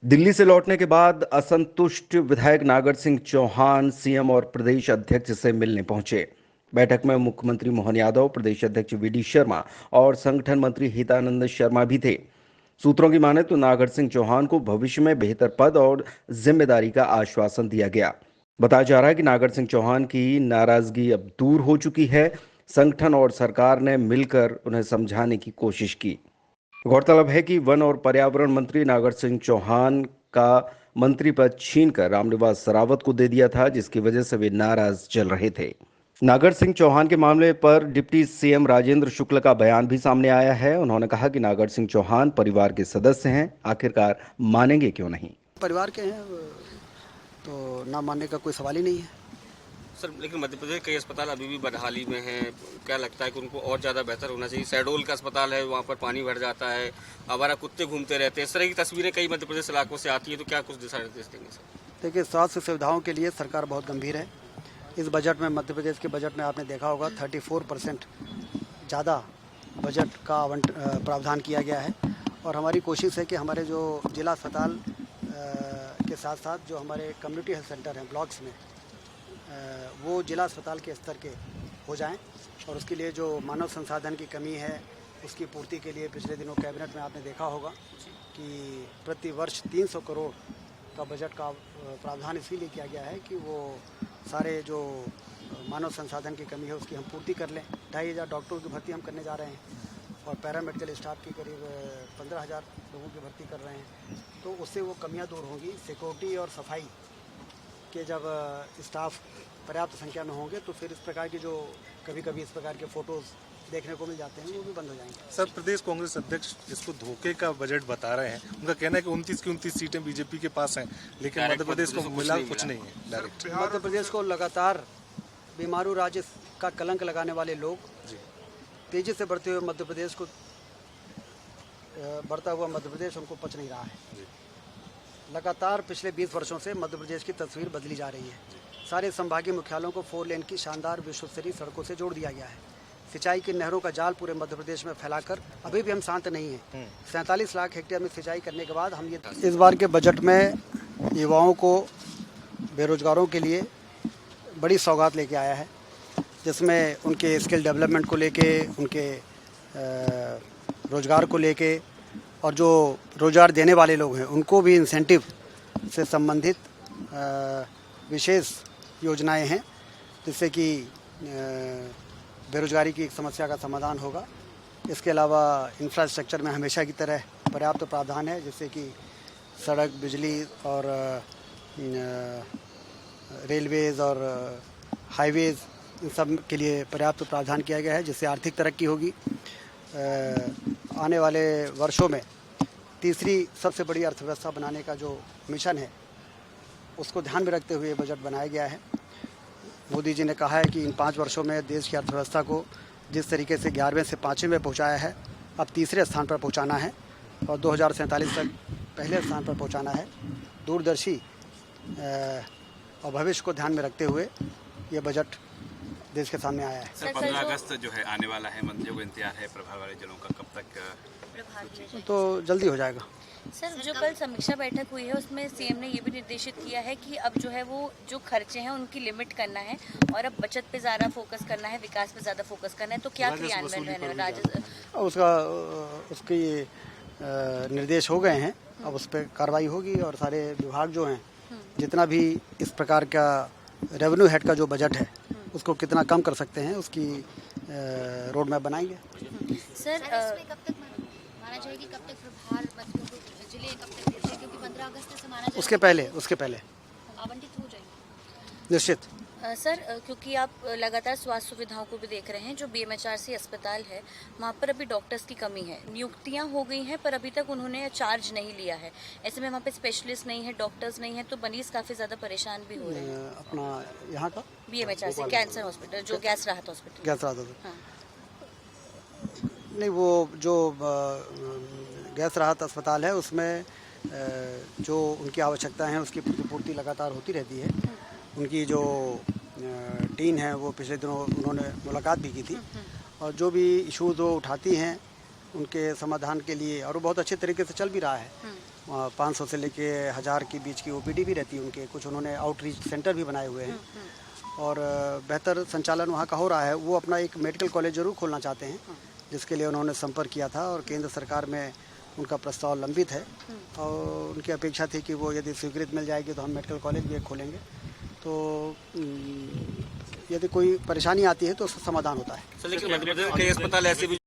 दिल्ली से लौटने के बाद असंतुष्ट विधायक नागर सिंह चौहान सीएम और प्रदेश अध्यक्ष से मिलने पहुंचे। बैठक में मुख्यमंत्री मोहन यादव, प्रदेश अध्यक्ष वीडी शर्मा और संगठन मंत्री हितानंद शर्मा भी थे। सूत्रों की माने तो नागर सिंह चौहान को भविष्य में बेहतर पद और जिम्मेदारी का आश्वासन दिया गया। बताया जा रहा है कि नागर सिंह चौहान की नाराजगी अब दूर हो चुकी है। संगठन और सरकार ने मिलकर उन्हें समझाने की कोशिश की। गौरतलब है कि वन और पर्यावरण मंत्री नागर सिंह चौहान का मंत्री पद छीनकर रामनिवास सरावत को दे दिया था, जिसकी वजह से वे नाराज चल रहे थे। नागर सिंह चौहान के मामले पर डिप्टी सीएम राजेंद्र शुक्ल का बयान भी सामने आया है। उन्होंने कहा कि नागर सिंह चौहान परिवार के सदस्य हैं, आखिरकार मानेंगे क्यों नहीं। परिवार के हैं तो ना मानने का कोई सवाल ही नहीं है। सर, लेकिन मध्य प्रदेश कई अस्पताल अभी भी बदहाली में हैं। क्या लगता है कि उनको और ज़्यादा बेहतर होना चाहिए? शहडोल का अस्पताल है, वहाँ पर पानी भर जाता है, आवारा कुत्ते घूमते रहते हैं। इस तरह की तस्वीरें कई मध्य प्रदेश इलाकों से आती है, तो क्या कुछ दिशा निर्देश देंगे सर? देखिए, स्वास्थ्य सुविधाओं के लिए सरकार बहुत गंभीर है। इस बजट में, मध्य प्रदेश के बजट में आपने देखा होगा 34% ज़्यादा बजट का प्रावधान किया गया है। और हमारी कोशिश है कि हमारे जो जिला अस्पताल के साथ साथ जो हमारे कम्युनिटी हेल्थ सेंटर हैं ब्लॉक्स में, वो जिला अस्पताल के स्तर के हो जाएं। और उसके लिए जो मानव संसाधन की कमी है, उसकी पूर्ति के लिए पिछले दिनों कैबिनेट में आपने देखा होगा कि प्रति वर्ष 300 करोड़ का बजट का प्रावधान इसीलिए किया गया है कि वो सारे जो मानव संसाधन की कमी है उसकी हम पूर्ति कर लें। 2500 डॉक्टरों की भर्ती हम करने जा रहे हैं और पैरामेडिकल स्टाफ की करीब 15,000 लोगों की भर्ती कर रहे हैं। तो उससे वो कमियां दूर होंगी। सिक्योरिटी और सफाई के जब स्टाफ पर्याप्त संख्या में होंगे तो फिर इस प्रकार की जो कभी कभी इस प्रकार के फोटोज देखने को मिल जाते हैं वो भी बंद हो जाएंगे। सर, प्रदेश कांग्रेस अध्यक्ष इसको धोखे का बजट बता रहे हैं। उनका कहना है कि 29 की 29 सीटें बीजेपी के पास हैं, लेकिन मध्य प्रदेश को मिला कुछ नहीं है। डायरेक्ट मध्य प्रदेश को लगातार बीमारू राज्य का कलंक लगाने वाले लोग तेजी से बढ़ते हुए मध्य प्रदेश को बढ़ता हुआ मध्य प्रदेश उनको पच नहीं रहा है। लगातार पिछले 20 वर्षों से मध्य प्रदेश की तस्वीर बदली जा रही है। सारे संभागीय मुख्यालयों को 4 लेन की शानदार विश्वस्तरीय सड़कों से जोड़ दिया गया है। सिंचाई की नहरों का जाल पूरे मध्य प्रदेश में फैलाकर अभी भी हम शांत नहीं हैं। 47 लाख हेक्टेयर में सिंचाई करने के बाद हम ये इस बार के बजट में युवाओं को, बेरोजगारों के लिए बड़ी सौगात लेके आया है, जिसमें उनके स्किल डेवलपमेंट को लेके, उनके रोजगार को लेके, और जो रोजगार देने वाले लोग हैं उनको भी इंसेंटिव से संबंधित विशेष योजनाएं हैं, जिससे कि बेरोजगारी की एक समस्या का समाधान होगा। इसके अलावा इंफ्रास्ट्रक्चर में हमेशा की तरह पर्याप्त प्रावधान है, जिससे कि सड़क, बिजली और रेलवेज़ और हाईवेज़, इन सब के लिए पर्याप्त प्रावधान किया गया है, जिससे आर्थिक तरक्की होगी। आने वाले वर्षों में तीसरी सबसे बड़ी अर्थव्यवस्था बनाने का जो मिशन है उसको ध्यान में रखते हुए बजट बनाया गया है। मोदी जी ने कहा है कि इन 5 वर्षों में देश की अर्थव्यवस्था को जिस तरीके से 11वें से 5वें में पहुंचाया है, अब तीसरे स्थान पर पहुंचाना है और 2047 तक पहले स्थान पर पहुंचाना है। दूरदर्शी और भविष्य को ध्यान में रखते हुए ये बजट देश के सामने आया है। सर, 15 अगस्त जो है आने वाला है, मंत्रियों को इंतजार है प्रभार वाले जिलों का, कब तक? तो जल्दी हो जाएगा। सर, जो कल समीक्षा बैठक हुई है उसमें सीएम ने ये भी निर्देशित किया है कि अब जो है वो जो खर्चे हैं उनकी लिमिट करना है और अब बचत पे ज़्यादा फोकस करना है, विकास पे ज़्यादा फोकस करना है। तो क्या क्रियान्वयन रहने वाला? उसके निर्देश हो गए हैं, अब उस पर कार्रवाई होगी और सारे विभाग जो हैं, जितना भी इस प्रकार का रेवेन्यू हेड का जो बजट है उसको कितना कम कर सकते हैं उसकी रोड मैप बनाएंगे। सर, कब तक माना जाएगी, कब तक प्रभार जिले कब तक, क्योंकि 15 अगस्त से माना उसके पहले आवंटित हो जाएगी निश्चित। सर, क्योंकि आप लगातार स्वास्थ्य सुविधाओं को भी देख रहे हैं, जो BMHRC अस्पताल है वहाँ पर अभी डॉक्टर्स की कमी है। नियुक्तियाँ हो गई हैं पर अभी तक उन्होंने चार्ज नहीं लिया है। ऐसे में वहाँ पे स्पेशलिस्ट नहीं है, डॉक्टर्स नहीं है, तो मरीज काफ़ी ज़्यादा परेशान भी हो रहे हैं। अपना यहाँ का BMHRC कैंसर हॉस्पिटल, जो गैस राहत हॉस्पिटल। हाँ। नहीं, वो जो गैस राहत अस्पताल है उसमें जो उनकी आवश्यकता है उसकी पूर्ति लगातार होती रहती है। उनकी जो टीम है वो पिछले दिनों उन्होंने मुलाकात भी की थी और जो भी इशूज़ वो उठाती हैं उनके समाधान के लिए, और वो बहुत अच्छे तरीके से चल भी रहा है। 500 से लेके 1000 के बीच की ओपीडी भी रहती है उनके। कुछ उन्होंने आउटरीच सेंटर भी बनाए हुए हैं और बेहतर संचालन वहाँ का हो रहा है। वो अपना एक मेडिकल कॉलेज जरूर खोलना चाहते हैं, जिसके लिए उन्होंने संपर्क किया था और केंद्र सरकार में उनका प्रस्ताव लंबित है और उनकी अपेक्षा थी कि वो यदि स्वीकृत मिल जाएगी तो हम मेडिकल कॉलेज भी एक खोलेंगे। तो यदि कोई परेशानी आती है तो उसका समाधान होता है। लेकिन मध्य प्रदेश कई अस्पताल ऐसे भी